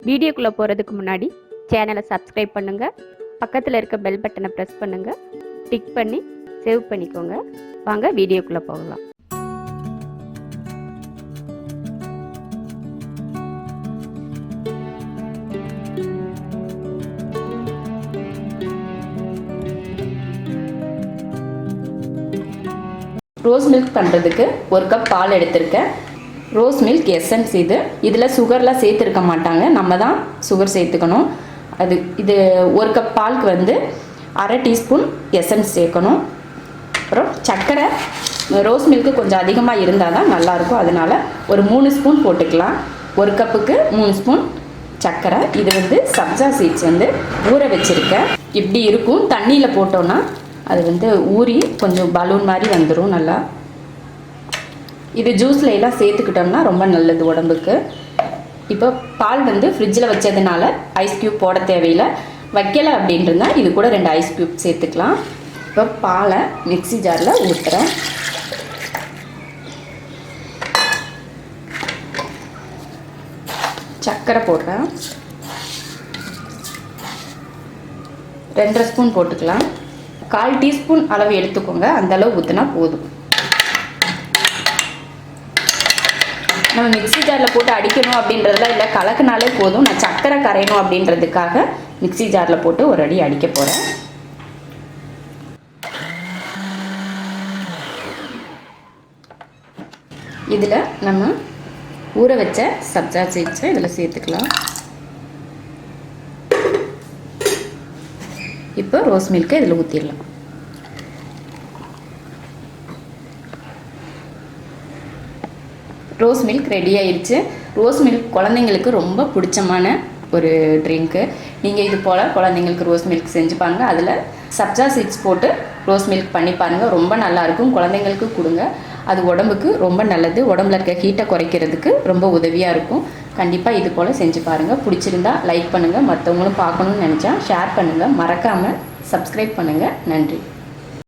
வீடியோக்குள்ளே போகிறதுக்கு முன்னாடி சேனலை சப்ஸ்கிரைப் பண்ணுங்கள், பக்கத்தில் இருக்க பெல் பட்டனை ப்ரெஸ் பண்ணுங்கள், டிக் பண்ணி சேவ் பண்ணிக்கோங்க. வாங்க வீடியோக்குள்ளே போகலாம். ரோஸ் மில்க் பண்ணுறதுக்கு 1 கப் பால் எடுத்திருக்கேன். ரோஸ் மில்க் எசன்ஸ் இதில் சுகர்லாம் சேர்த்துருக்க மாட்டாங்க, நம்ம தான் சுகர் சேர்த்துக்கணும். இது 1 கப் பாலுக்கு வந்து 1/2 டீஸ்பூன் எசன்ஸ் சேர்க்கணும். அப்புறம் சர்க்கரை ரோஸ் மில்க்கு கொஞ்சம் அதிகமாக இருந்தால் தான் நல்லாயிருக்கும், அதனால் ஒரு 3 ஸ்பூன் போட்டுக்கலாம். 1 கப்புக்கு 3 ஸ்பூன் சர்க்கரை. இது வந்து சப்ஜா சீட்ஸ் வந்து ஊற வச்சுருக்கேன். இப்படி இருக்கும், தண்ணியில் போட்டோன்னா அது வந்து ஊறி கொஞ்சம் பலூன் மாதிரி வந்துடும் நல்லா. இது ஜூஸில் எல்லாம் சேர்த்துக்கிட்டோம்னா ரொம்ப நல்லது உடம்புக்கு. இப்போ பால் வந்து ஃப்ரிட்ஜில் வச்சதுனால ஐஸ் க்யூப் போட தேவையில்லை. வைக்கலை அப்படின்றதுனா இது கூட 2 ஐஸ் க்யூப் சேர்த்துக்கலாம். இப்போ பாலை மிக்ஸி ஜாரில் ஊற்றுறேன். சர்க்கரை போடுறேன். 2.5 ஸ்பூன் போட்டுக்கலாம். 1/4 டீஸ்பூன் அளவு எடுத்துக்கோங்க, அந்த அளவு ஊற்றினா போதும். நம்ம மிக்ஸி ஜாரில் போட்டு அடிக்கணும் அப்படின்றதுலாம் இல்லை, கலக்குனாலே போதும். நான் சர்க்கரை கரையணும் அப்படின்றதுக்காக மிக்ஸி ஜாரில் போட்டு ஒரு அடி அடிக்க போகிறேன். இதில் நம்ம ஊற வச்ச சப்ஜா சீட்ஸை இதில் சேர்த்துக்கலாம். இப்போ ரோஸ் மில்க்கை இதில் ஊற்றிடலாம். ரோஸ் மில்க் ரெடி ஆயிடுச்சு. ரோஸ் மில்க் குழந்தைங்களுக்கு ரொம்ப பிடிச்சமான ஒரு ட்ரிங்க்கு. நீங்கள் இது போல் குழந்தைங்களுக்கு ரோஸ் மில்க் செஞ்சு பாருங்கள். அதில் சப்ஜா சீட்ஸ் போட்டு ரோஸ் மில்க் பண்ணி பாருங்கள், ரொம்ப நல்லாயிருக்கும். குழந்தைங்களுக்கு கொடுங்க, அது உடம்புக்கு ரொம்ப நல்லது. உடம்புல இருக்க ஹீட்டை குறைக்கிறதுக்கு ரொம்ப உதவியாக இருக்கும். கண்டிப்பாக இது போல் செஞ்சு பாருங்கள். பிடிச்சிருந்தா லைக் பண்ணுங்கள், மற்றவங்களும் பார்க்கணுன்னு நினச்சா ஷேர் பண்ணுங்கள், மறக்காமல் சப்ஸ்கிரைப் பண்ணுங்கள். நன்றி.